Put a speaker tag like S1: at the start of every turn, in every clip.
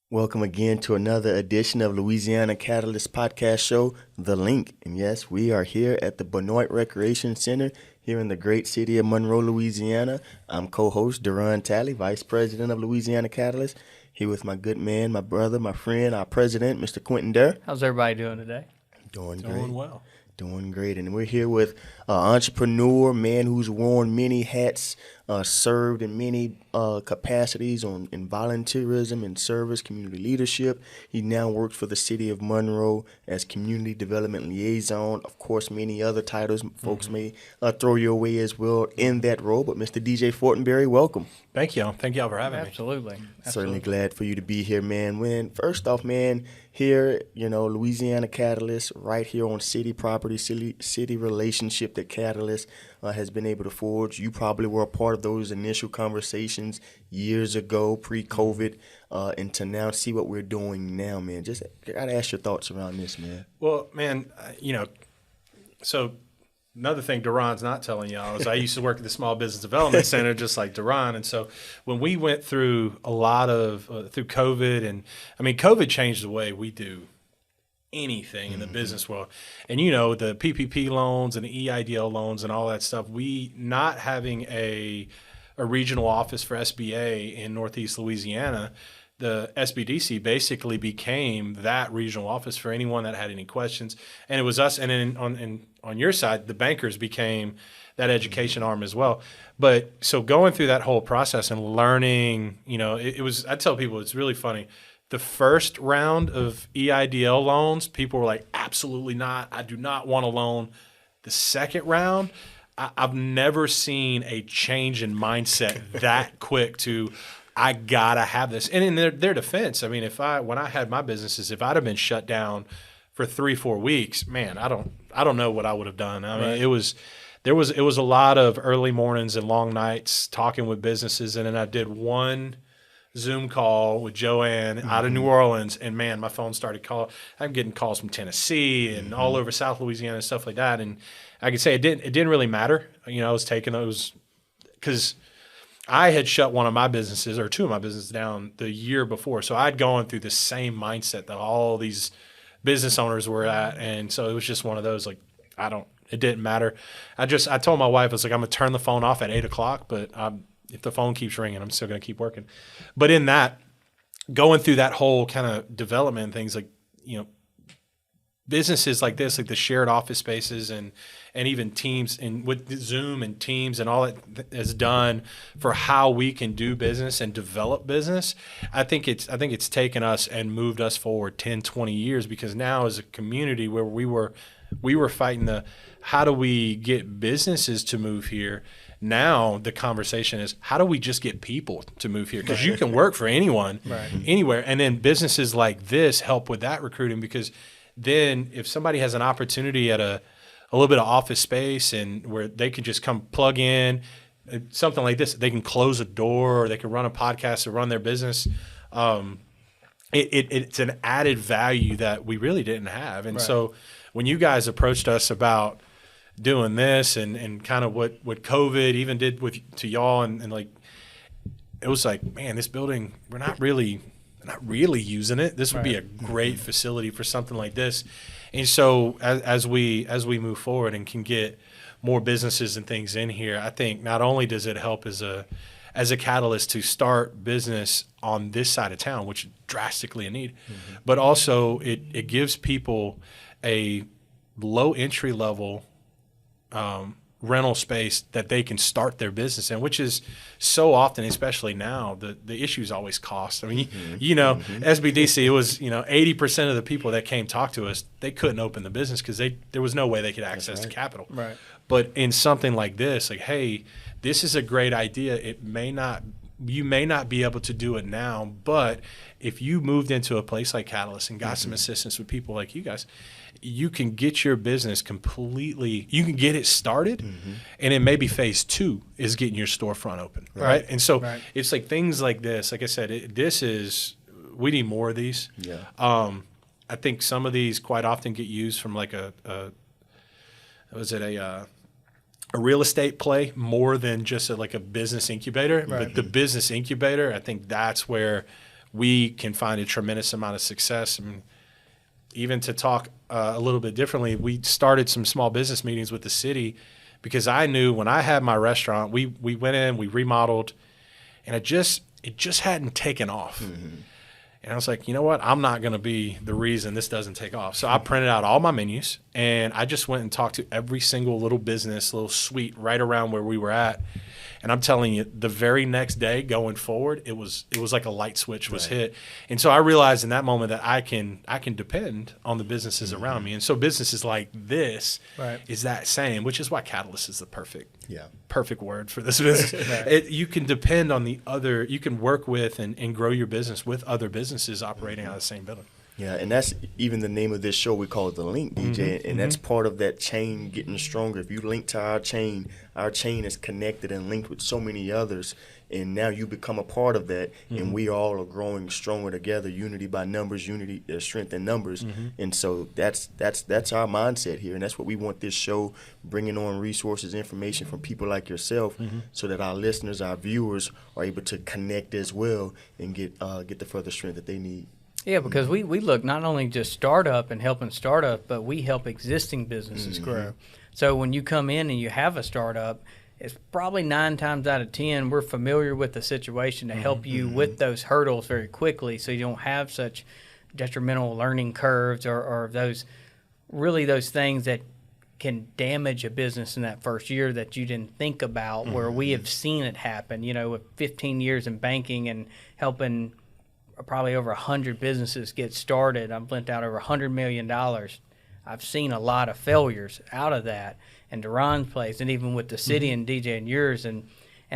S1: Welcome again to another edition of Louisiana Catalyst Podcast Show, The Link. And yes, we are here at the Benoit Recreation Center here in the great city of Monroe, Louisiana. I'm co-host Duran Talley, Vice President of Louisiana Catalyst, here with my good man, my brother, my friend, our president, Mr. Quentin Durr.
S2: How's everybody doing today?
S1: Doing great.
S3: Doing well.
S1: Doing great. And we're here with an entrepreneur, man who's worn many hats, served in many capacities in volunteerism and service, community leadership. He now works for the city of Monroe as community development liaison. Of course, many other titles folks may throw your way as well in that role. But Mr. DJ Fortenberry, welcome.
S3: Thank y'all. Thank y'all for having me.
S2: Absolutely.
S1: Certainly glad for you to be here, man. First off, man, here, Louisiana Catalyst, right here on city property, city relationship that Catalyst has been able to forge. You probably were a part of those initial conversations years ago, pre-COVID, and to now see what we're doing now, man. Just got to ask your thoughts around this, man.
S3: Well, man, so another thing Duran's not telling y'all is I used to work at the Small Business Development Center just like Duran. And so when we went through a lot of, through COVID, and I mean, COVID changed the way we do anything in the business world. And, the PPP loans and the EIDL loans and all that stuff, we not having a regional office for SBA in Northeast Louisiana, the SBDC basically became that regional office for anyone that had any questions. And it was us. And then on your side, the bankers became that education arm as well. But so going through that whole process and learning, it was, I tell people it's really funny. The first round of EIDL loans, people were like, absolutely not. I do not want a loan. The second round, I've never seen a change in mindset that quick to, I gotta have this. And in their defense, I mean, when I had my businesses, if I'd have been shut down for 3-4 weeks, man, I don't know what I would have done. I mean, it was a lot of early mornings and long nights talking with businesses, and then I did one Zoom call with Joanne out of New Orleans, and man, my phone started calling. I'm getting calls from Tennessee and all over South Louisiana and stuff like that. And I could say it didn't really matter. I was taking those because I had shut one of my businesses or two of my businesses down the year before. So I'd gone through the same mindset that all these business owners were at. And so it was just one of those, like, it didn't matter. I told my wife, I was like, I'm going to turn the phone off at 8:00, but if the phone keeps ringing, I'm still going to keep working. But in that, going through that whole kind of development things, like, businesses like this, like the shared office spaces and even Teams and with Zoom and Teams and all that is done for how we can do business and develop business. I think it's taken us and moved us forward 10, 20 years, because now as a community where we were fighting how do we get businesses to move here? Now the conversation is, how do we just get people to move here? Because you can work for anyone, anywhere. And then businesses like this help with that recruiting, because then if somebody has an opportunity at a little bit of office space and where they can just come plug in, something like this, they can close a door or they can run a podcast or run their business. It's an added value that we really didn't have. And so when you guys approached us about doing this and kind of what COVID even did to y'all and like, it was like, man, this building, we're not really using it. This would be a great facility for something like this. And so as we move forward and can get more businesses and things in here, I think not only does it help as a catalyst to start business on this side of town, which is drastically in need, but also it gives people a low entry level rental space that they can start their business in, which is so often, especially now, the issue is always cost. I mean, SBDC, it was, 80% of the people that came talk to us, they couldn't open the business because there was no way they could access the capital.
S2: Right.
S3: But in something like this, like, hey, this is a great idea. You may not be able to do it now, but if you moved into a place like Catalyst and got some assistance with people like you guys, you can get your business you can get it started, and then maybe phase 2 is getting your storefront open, right? And so it's like things like this. Like I said, we need more of these.
S1: Yeah.
S3: I think some of these quite often get used from like a real estate play more than just like a business incubator. But the business incubator, I think that's where we can find a tremendous amount of success. I mean, even to talk a little bit differently, we started some small business meetings with the city because I knew when I had my restaurant, we went in, we remodeled, and it just hadn't taken off. And I was like, you know what? I'm not going to be the reason this doesn't take off. So I printed out all my menus, and I just went and talked to every single little business, little suite right around where we were at. And I'm telling you, the very next day going forward, it was like a light switch was hit. And so I realized in that moment that I can depend on the businesses around me. And so businesses like this is that same, which is why Catalyst is the perfect word for this business. You can depend on the other, you can work with and grow your business with other businesses operating out of the same building.
S1: Yeah, and that's even the name of this show. We call it The Link, DJ, and that's part of that chain getting stronger. If you link to our chain is connected and linked with so many others, and now you become a part of that, and we all are growing stronger together. Unity by numbers, unity, strength in numbers, and so that's our mindset here, and that's what we want this show, bringing on resources, information from people like yourself, so that our listeners, our viewers, are able to connect as well and get the further strength that they need.
S2: Yeah, because we look not only just startup and helping startup, but we help existing businesses grow. So when you come in and you have a startup, it's probably 9 times out of 10 we're familiar with the situation to help you with those hurdles very quickly, so you don't have such detrimental learning curves or those things that can damage a business in that first year that you didn't think about. Where we have seen it happen. You know, with 15 years in banking and helping probably over 100 businesses get started. I've lent out over $100 million. I've seen a lot of failures out of that, and Duran's place, and even with the city and DJ and yours, and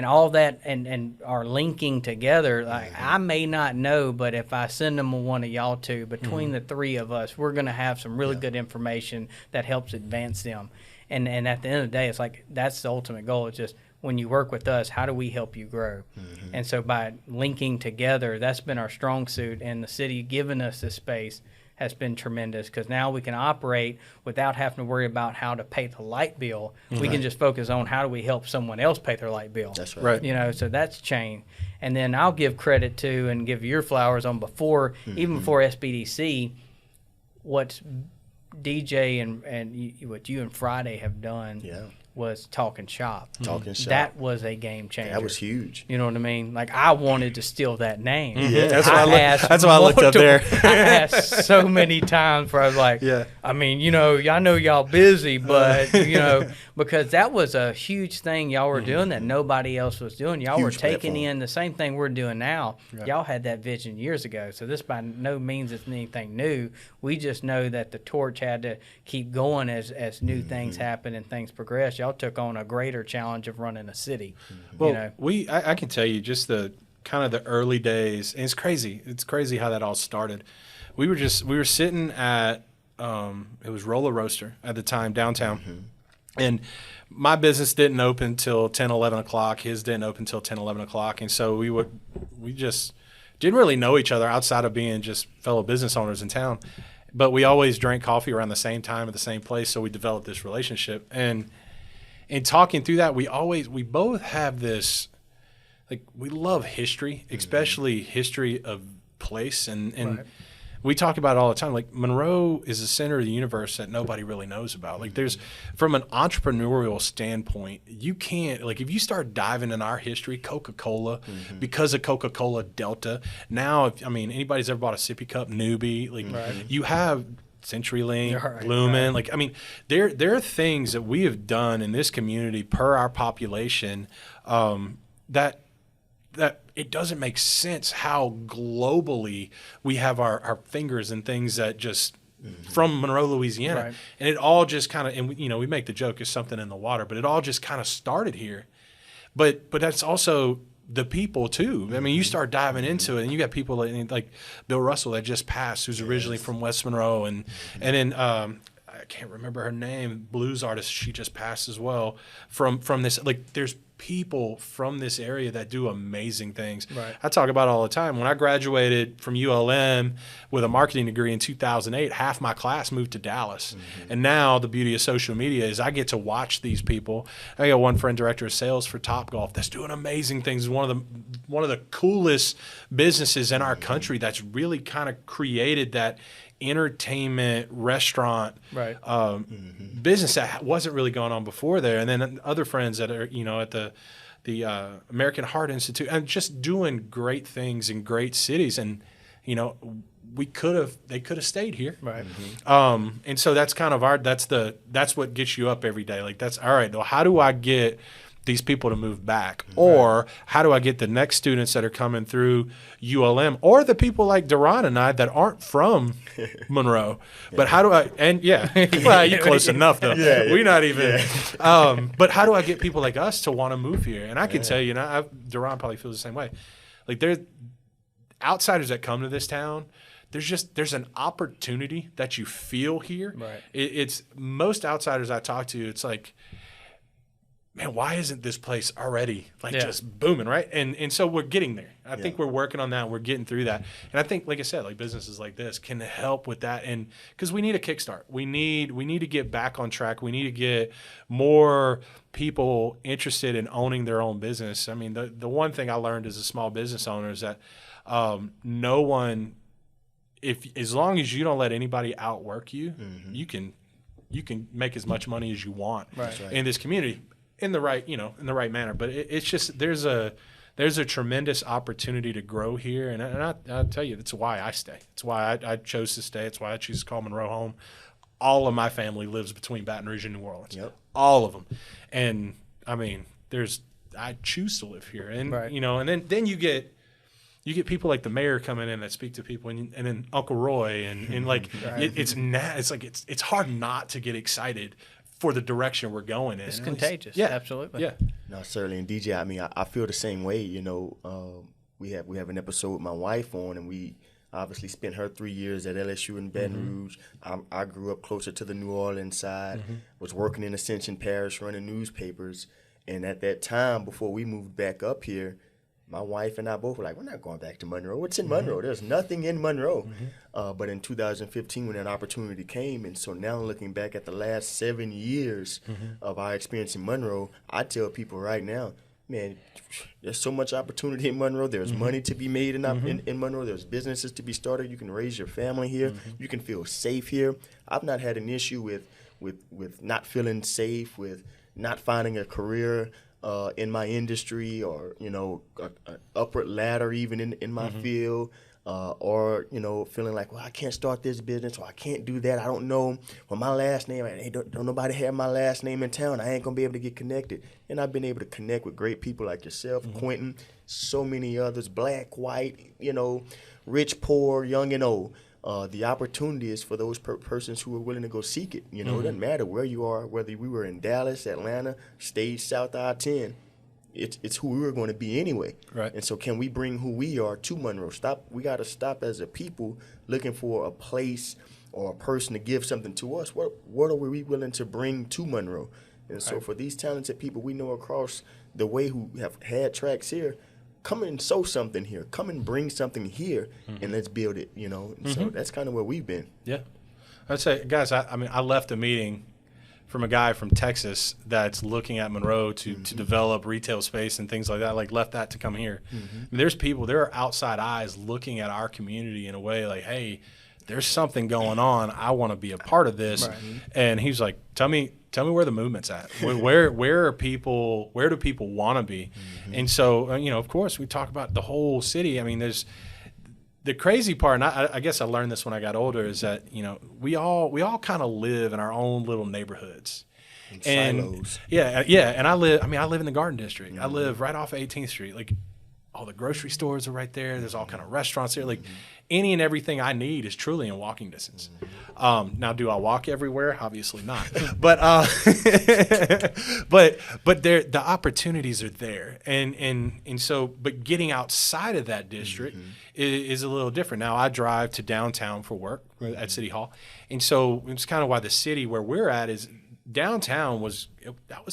S2: all that, and are linking together. Like I may not know, but if I send them one of y'all two, between the three of us, we're going to have some really good information that helps advance them. And at the end of the day, it's like that's the ultimate goal. It's just, when you work with us, how do we help you grow? And so by linking together, that's been our strong suit, and the city giving us this space has been tremendous, because now we can operate without having to worry about how to pay the light bill. We can just focus on how do we help someone else pay their light bill.
S1: That's right.
S2: You know, so that's changed. And then I'll give credit to and give your flowers on before, even before SBDC, what DJ and what you and Friday have done. Was Talking Shop.
S1: Talking Shop.
S2: That was a game changer.
S1: That was huge.
S2: You know what I mean? Like, I wanted to steal that name.
S3: That's why I looked up there.
S2: I asked so many times where I was like, I mean, you know, I know y'all busy, but, you know, because that was a huge thing y'all were doing that nobody else was doing. Y'all were taking in the same thing we're doing now. Y'all had that vision years ago. So this by no means is anything new. We just know that the torch had to keep going as new things happen and things progress. Y'all took on a greater challenge of running a city.
S3: Well,
S2: you know?
S3: I can tell you just the kind of the early days, and it's crazy. It's crazy how that all started. We were sitting at it was Roller Roaster at the time downtown, and my business didn't open till 10, 11 o'clock. His didn't open till 10, 11 o'clock, and so we just didn't really know each other outside of being just fellow business owners in town. But we always drank coffee around the same time at the same place, so we developed this relationship. And in talking through that, we both have this, like, we love history, especially history of place. And we talk about it all the time. Like, Monroe is the center of the universe that nobody really knows about. Like, there's, from an entrepreneurial standpoint, you can't, like, if you start diving in our history, Coca-Cola, because of Coca-Cola Delta, now, anybody's ever bought a sippy cup, Newbie, like, you have CenturyLink, Lumen, like, I mean, there are things that we have done in this community per our population that it doesn't make sense how globally we have our fingers and things that just from Monroe, Louisiana, and it all just kind of, and we make the joke, it's something in the water, but it all just kind of started here. But that's also the people too. I mean, you start diving into it, and you got people like Bill Russell that just passed, who's originally from West Monroe, and then I can't remember her name, blues artist. She just passed as well from this. Like, there's people from this area that do amazing things.
S2: Right.
S3: I talk about it all the time. When I graduated from ULM with a marketing degree in 2008, half my class moved to Dallas. And now the beauty of social media is I get to watch these people. I got one friend, director of sales for Topgolf, that's doing amazing things. One of the coolest businesses in our country that's really kind of created that entertainment restaurant business that wasn't really going on before there. And then other friends that are, at the American Heart Institute and just doing great things in great cities. And, they could have stayed here.
S2: Right.
S3: And so that's kind of that's what gets you up every day. Like, that's all right. Well, how do I get these people to move back? Or how do I get the next students that are coming through ULM, or the people like Duran and I that aren't from Monroe? But how do I, well, you're close enough though. We're not even, but how do I get people like us to want to move here? And I can tell you, Duran probably feels the same way. Like, there's outsiders that come to this town, there's an opportunity that you feel here.
S2: Right.
S3: It's most outsiders I talk to, it's like, man, why isn't this place already just booming, right? And so we're getting there. I think we're working on that. We're getting through that. And I think, like I said, like businesses like this can help with that. And because we need a kickstart. We need to get back on track. We need to get more people interested in owning their own business. I mean, the one thing I learned as a small business owner is that no one, as long as you don't let anybody outwork you, you can make as much money as you want in this community. In the right manner. But it's just, there's a tremendous opportunity to grow here. And I'll tell you, that's why I stay. It's why I chose to stay. It's why I choose to call Monroe home. All of my family lives between Baton Rouge and New Orleans. Yep. All of them. And I mean, I choose to live here. And, and then you get people like the mayor coming in that speak to people, and then Uncle Roy, and like, it's hard not to get excited for the direction we're going in.
S2: It's contagious. Absolutely.
S3: Yeah.
S1: No, certainly. And DJ, I mean, I feel the same way. We have an episode with my wife on, and we obviously spent her 3 years at LSU in Baton Rouge. I grew up closer to the New Orleans side, was working in Ascension Parish, running newspapers. And at that time, before we moved back up here, my wife and I both were like, we're not going back to Monroe. What's in Monroe? There's nothing in Monroe. But in 2015, when that opportunity came, and so now looking back at the last 7 years of our experience in Monroe, I tell people right now, man, there's so much opportunity in Monroe. There's money to be made in Monroe. There's businesses to be started. You can raise your family here. You can feel safe here. I've not had an issue with not feeling safe, with not finding a career in my industry, or an upward ladder even in my field, or feeling like, well, I can't start this business, or I can't do that. I don't know. Well, my last name, don't nobody have my last name in town. I ain't gonna be able to get connected. And I've been able to connect with great people like yourself, Quentin, so many others, black, white, rich, poor, young and old. The opportunity is for those persons who are willing to go seek it. It doesn't matter where you are, whether we were in Dallas, Atlanta, Stage South I-10. It's who we were going to be anyway.
S3: Right.
S1: And so can we bring who we are to Monroe? We got to stop as a people looking for a place or a person to give something to us. What are we willing to bring to Monroe? And so for these talented people we know across the way who have had tracks here, come and sow something here. Come and bring something here, and let's build it, And so that's kind of where we've been.
S3: Yeah. I'd say, guys, I left a meeting from a guy from Texas that's looking at Monroe to develop retail space and things like that, left that to come here. I mean, there are outside eyes looking at our community in a way like, hey, there's something going on. I want to be a part of this. Right. And he's like, tell me where the movement's at. Where do people want to be? And so, of course, we talk about the whole city. I mean, there's the crazy part, and I guess I learned this when I got older, is that, we all kind of live in our own little neighborhoods.
S1: Silos.
S3: And I live in the Garden District. I live right off of 18th Street. Like, all the grocery stores are right there. There's all kind of restaurants there. Like, any and everything I need is truly in walking distance. Now, do I walk everywhere? Obviously not. But the opportunities are there, and so, but getting outside of that district is a little different. Now, I drive to downtown for work at City Hall, and so it's kind of why the city where we're at is downtown was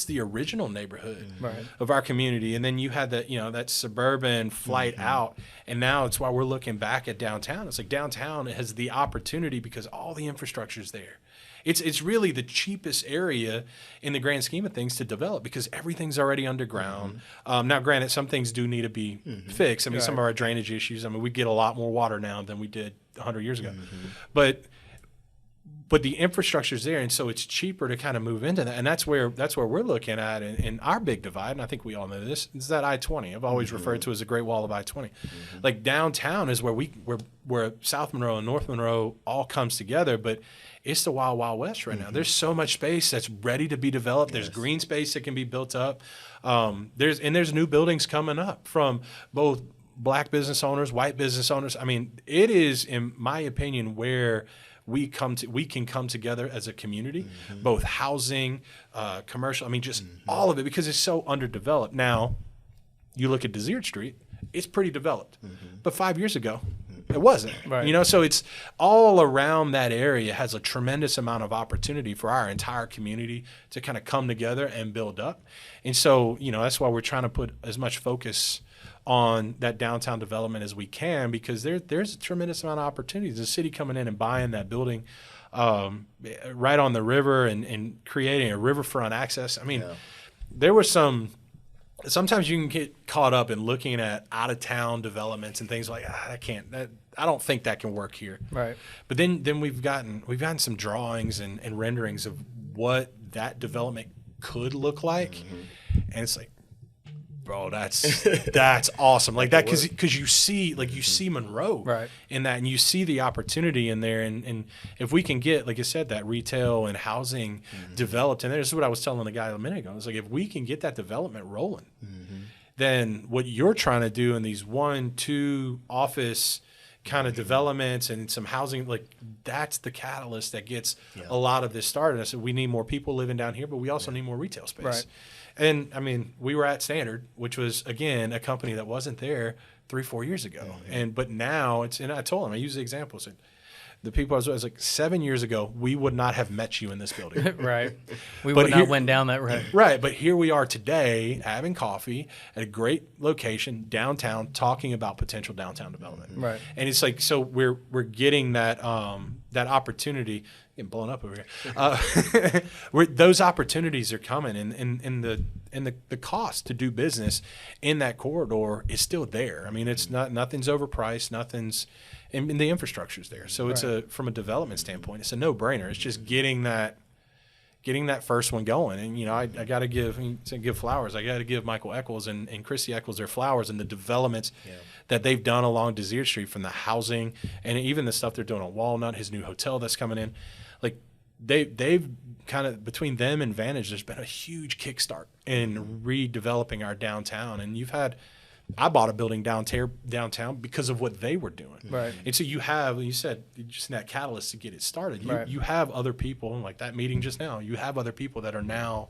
S3: the original neighborhood of our community, and then you had that suburban flight out, and now it's why we're looking back at downtown. It's like downtown has the opportunity because all the infrastructure is there. It's really the cheapest area in the grand scheme of things to develop because everything's already underground. Now, granted, some things do need to be fixed. I mean, some of our drainage issues. I mean, we get a lot more water now than we did 100 years ago, but the infrastructure's there, and so it's cheaper to kind of move into that, and that's where we're looking at in our big divide. And I think we all know this. It's that I-20. I've always referred to as the Great Wall of I-20. Like downtown is where South Monroe and North Monroe all comes together, but it's the wild, wild west right now. There's so much space that's ready to be developed. There's green space that can be built up. There's new buildings coming up from both black business owners, white business owners. I mean, it is, in my opinion, where we can come together as a community, both housing, commercial. I mean, just all of it, because it's so underdeveloped. Now, you look at Desert Street, it's pretty developed, but 5 years ago, it wasn't. Right. So it's all around that area has a tremendous amount of opportunity for our entire community to kind of come together and build up. And so, that's why we're trying to put as much focus on that downtown development as we can, because there's a tremendous amount of opportunities. The city coming in and buying that building right on the river and creating a riverfront access. I mean, there were sometimes you can get caught up in looking at out-of-town developments and things like, I don't think that can work here. Right. But then we've gotten some drawings and renderings of what that development could look like, and it's like, bro, that's awesome. Like that, because you see Monroe in that, and you see the opportunity in there, and if we can get, like I said, that retail and housing developed, and this is what I was telling the guy a minute ago. It's like, if we can get that development rolling, then what you're trying to do in these 1-2 office kind of developments and some housing, like that's the catalyst that gets a lot of this started. I said, we need more people living down here, but we also need more retail space. Right. And I mean, we were at Standard, which was, again, a company that wasn't there 3-4 years ago. But now and I told him, I used the example, I said, the people, I was like, 7 years ago, we would not have met you in this building. Right.
S2: We would not went down that road.
S3: Right. But here we are today having coffee at a great location downtown, talking about potential downtown development. Right. And it's like, so we're getting that opportunity. Getting blown up over here. Those opportunities are coming, and the cost to do business in that corridor is still there. I mean, it's nothing's overpriced, and the infrastructure's there. So it's from a development standpoint, it's a no-brainer. It's just getting that first one going. And I got to give flowers. I got to give Michael Eccles and Chrissy Eccles their flowers and the developments that they've done along Desert Street, from the housing and even the stuff they're doing on Walnut, his new hotel that's coming in. Like they've kind of, between them and Vantage, there's been a huge kickstart in redeveloping our downtown. And I bought a building downtown because of what they were doing. Right. And so you said, just that catalyst to get it started. You have other people, like that meeting just now, you have other people that are now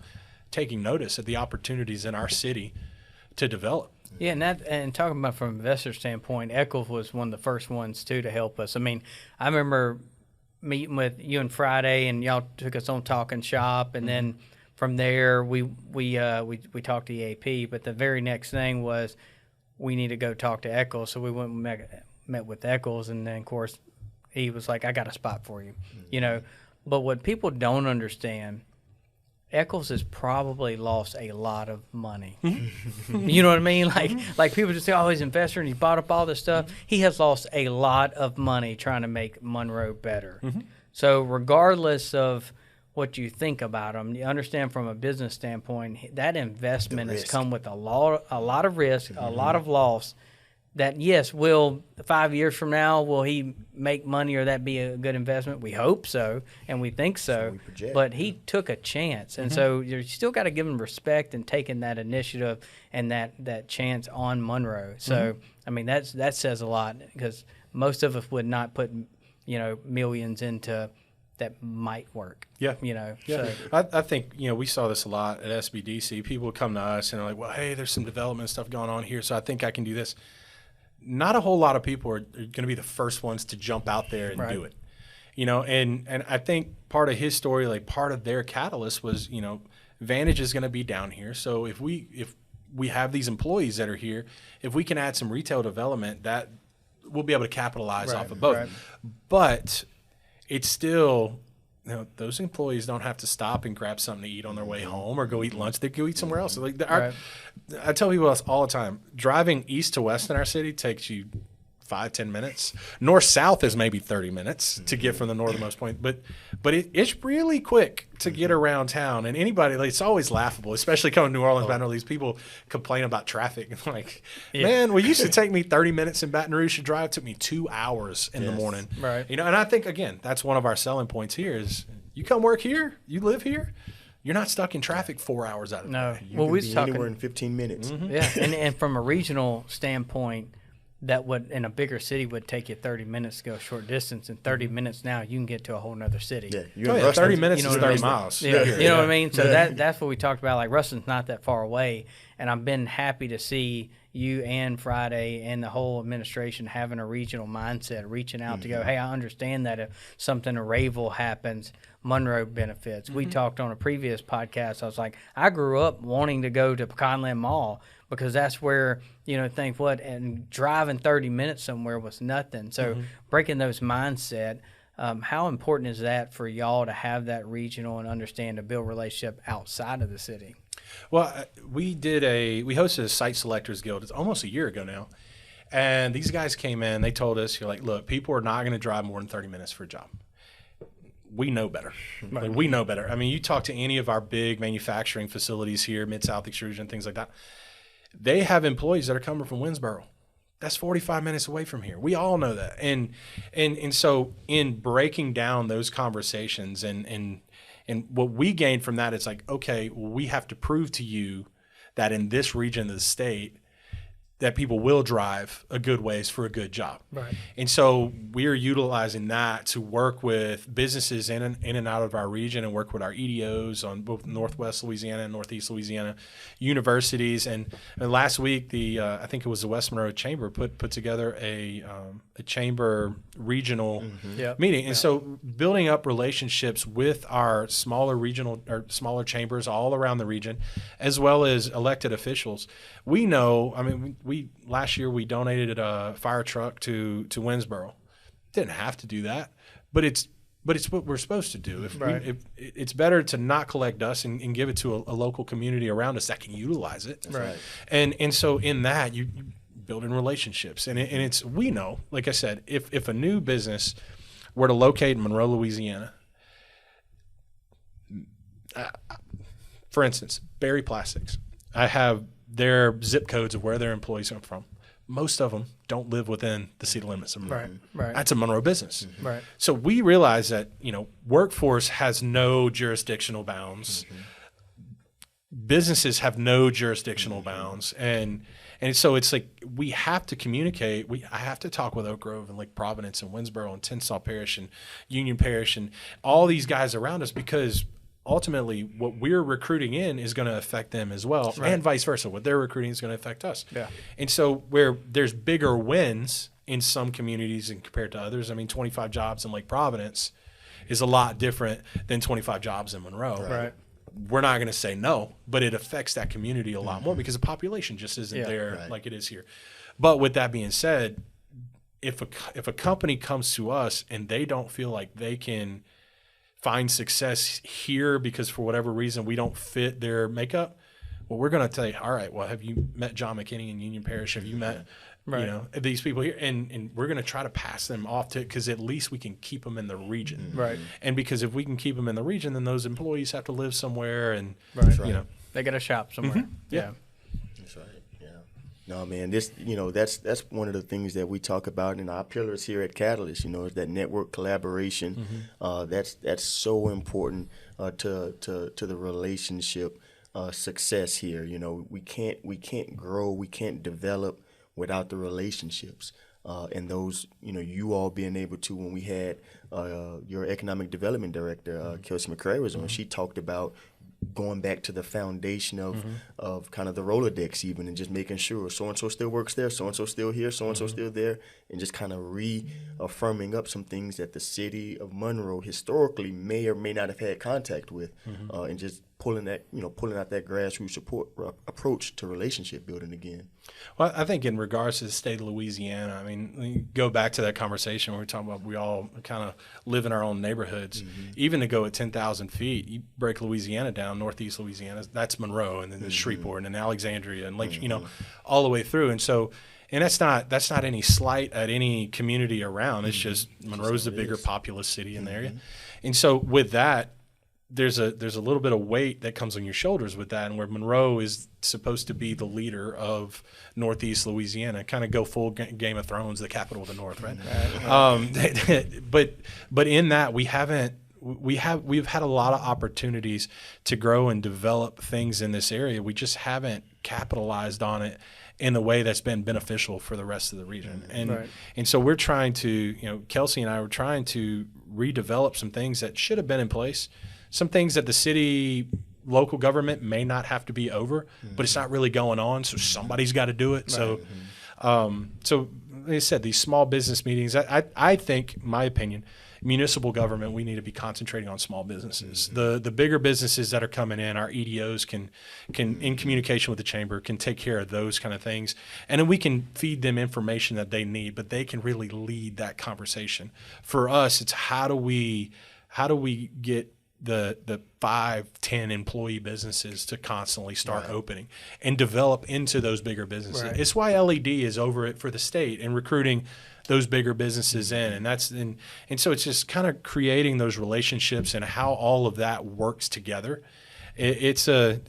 S3: taking notice of the opportunities in our city to develop.
S2: Yeah, and talking about from an investor standpoint, Eccles was one of the first ones too to help us. I mean, I remember meeting with you on Friday, and y'all took us on Talking Shop, and then from there we talked to EAP. But the very next thing was, we need to go talk to Eccles. So we went and met with Eccles, and then of course he was like, I got a spot for you, But what people don't understand, Eccles has probably lost a lot of money. You know what I mean? Like people just say, oh, he's an investor and he bought up all this stuff. He has lost a lot of money trying to make Monroe better. So regardless of what you think about him, you understand from a business standpoint, that investment has come with a lot of risk, a lot of loss. That, yes, 5 years from now, will he make money, or that be a good investment? We hope so, and we think so. But he took a chance, and so you still got to give him respect and taking that initiative and that chance on Monroe. So I mean, that says a lot, because most of us would not put millions into that might work.
S3: Yeah.
S2: Yeah.
S3: So. I think, we saw this a lot at SBDC. People would come to us and are like, well, hey, there's some development stuff going on here, so I think I can do this. Not a whole lot of people are going to be the first ones to jump out there and do it. and I think part of his story, like part of their catalyst was, Vantage is going to be down here. So if we have these employees that are here, if we can add some retail development, that we'll be able to capitalize off of both. Right. But it's still, those employees don't have to stop and grab something to eat on their way home or go eat lunch. They go eat somewhere else. Like I tell people all the time, driving east to west in our city takes you 5-10 minutes. North south is maybe 30 minutes to get from the northernmost point, but it's really quick to get around town. And anybody, like, it's always laughable, especially coming to New Orleans. I know these people complain about traffic. Like, man, what used to take me 30 minutes in Baton Rouge to drive, it took me 2 hours in the morning.
S2: Right.
S3: And I think, again, that's one of our selling points here is you come work here, you live here, you're not stuck in traffic 4 hours out of the day.
S1: You can be anywhere in 15 minutes.
S2: Yeah, and from a regional standpoint, that would in a bigger city would take you 30 minutes to go a short distance, and 30 minutes now you can get to a whole nother city.
S3: Yeah, 30 minutes is 30 miles.
S2: Yeah, you know what I mean? So that's what we talked about. Like, Ruston's not that far away, and I've been happy to see you and Friday and the whole administration having a regional mindset, reaching out to go, hey, I understand that if something in Rayville happens, Monroe benefits. We talked on a previous podcast. I was like, I grew up wanting to go to Pecanland Mall because that's where, think what, and driving 30 minutes somewhere was nothing. So breaking those mindset, how important is that for y'all to have that regional and understand to build relationship outside of the city?
S3: Well, we hosted a site selectors guild. It's almost a year ago now. And these guys came in, they told us, you're like, look, people are not going to drive more than 30 minutes for a job. We know better. Like, we know better. I mean, you talk to any of our big manufacturing facilities here, Mid-South Extrusion, things like that. They have employees that are coming from Winsboro. That's 45 minutes away from here. We all know that. And so in breaking down those conversations and what we gained from that is like, okay, well, we have to prove to you that in this region of the state that people will drive a good ways for a good job.
S2: Right.
S3: And so we're utilizing that to work with businesses in and out of our region and work with our EDOs on both Northwest Louisiana and Northeast Louisiana universities. And last week, I think it was the West Monroe Chamber put together a chamber regional meeting. And so building up relationships with our smaller regional or smaller chambers all around the region, as well as elected officials. We know, I mean, last year we donated a fire truck to Winsboro. Didn't have to do that, but it's what we're supposed to do. If it's better to not collect dust and give it to a local community around us that can utilize it.
S2: Right.
S3: And so in that you building relationships, and it's we know, like I said, if a new business were to locate in Monroe, Louisiana, for instance, Berry Plastics, I have their zip codes of where their employees come from. Most of them don't live within the city limits of Monroe.
S2: Right.
S3: That's a Monroe business.
S2: Right.
S3: So we realize that, workforce has no jurisdictional bounds. Businesses have no jurisdictional bounds. And so it's like we have to communicate. I have to talk with Oak Grove and Lake Providence and Winsboro and Tensas Parish and Union Parish and all these guys around us, because ultimately what we're recruiting in is going to affect them as well, and vice versa. What they're recruiting is going to affect us.
S2: Yeah.
S3: And so where there's bigger wins in some communities and compared to others, I mean, 25 jobs in Lake Providence is a lot different than 25 jobs in Monroe.
S2: Right.
S3: We're not going to say no, but it affects that community a lot more because the population just isn't there like it is here. But with that being said, if a company comes to us and they don't feel like they can find success here because for whatever reason we don't fit their makeup, well, we're going to say, all right, well, have you met John McKinney in Union Parish? Have you met these people here? And we're going to try to pass them off to, because at least we can keep them in the region.
S2: Right.
S3: And because if we can keep them in the region, then those employees have to live somewhere, and
S2: they got to shop somewhere.
S3: Yeah.
S1: That's right. Yeah. No, man, this, that's one of the things that we talk about in our pillars here at Catalyst, is that network collaboration. That's so important to the relationship success here. We can't grow, we can't develop without the relationships. And those, you all being able to, when we had your economic development director, Kelsey McCray was on, she talked about going back to the foundation of kind of the Rolodex even, and just making sure so-and-so still works there, so-and-so still here, so-and-so still there, and just kind of reaffirming up some things that the city of Monroe historically may or may not have had contact with, and just pulling out that grassroots support approach to relationship building again.
S3: Well, I think in regards to the state of Louisiana, I mean, you go back to that conversation where we're talking about we all kind of live in our own neighborhoods. Even to go at 10,000 feet, you break Louisiana down, northeast Louisiana, that's Monroe, and then there's Shreveport and then Alexandria and Lake, all the way through. And so, and that's not any slight at any community around. It's just Monroe's the bigger populous city in the area. And so with that, there's a little bit of weight that comes on your shoulders with that, and where Monroe is supposed to be the leader of Northeast Louisiana, kind of go full Game of Thrones, the capital of the North, right? But in that we've had a lot of opportunities to grow and develop things in this area. We just haven't capitalized on it in a way that's been beneficial for the rest of the region. And so we're trying to, Kelsey and I were trying to redevelop some things that should have been in place. Some things that the city, local government may not have to be over, but it's not really going on, so somebody's got to do it. So, so like I said, these small business meetings, I think, my opinion, municipal government, we need to be concentrating on small businesses. The bigger businesses that are coming in, our EDOs can in communication with the chamber, can take care of those kind of things. And then we can feed them information that they need, but they can really lead that conversation. For us, it's how do we get the 5-10 employee businesses to constantly start opening and develop into those bigger businesses. It's why LED is over it for the state and recruiting those bigger businesses in, and so it's just kind of creating those relationships and how all of that works together. It's a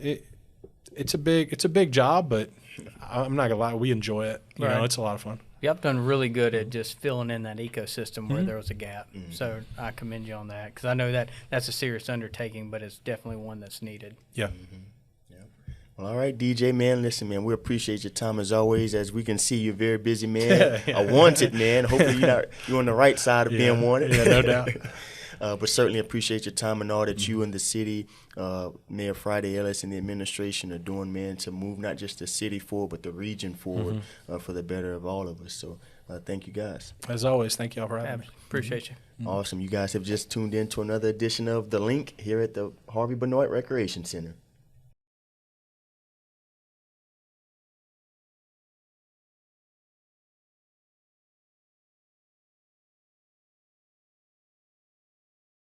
S3: big job, but I'm not gonna lie, we enjoy it. It's a lot of fun.
S2: Y'all have done really good at just filling in that ecosystem where there was a gap. So I commend you on that, because I know that's a serious undertaking, but it's definitely one that's needed.
S3: Yeah.
S1: Well, all right, DJ, man. Listen, man, we appreciate your time as always. As we can see, you're very busy, man. A wanted man. Hopefully you're on the right side of being wanted.
S3: Yeah, no doubt.
S1: But certainly appreciate your time and all that you and the city, Mayor Friday Ellis and the administration are doing, man, to move not just the city forward, but the region forward for the better of all of us. So thank you, guys.
S3: As always, thank you all for having me.
S2: Appreciate you.
S1: Awesome. You guys have just tuned in to another edition of The Link here at the Harvey Benoit Recreation Center.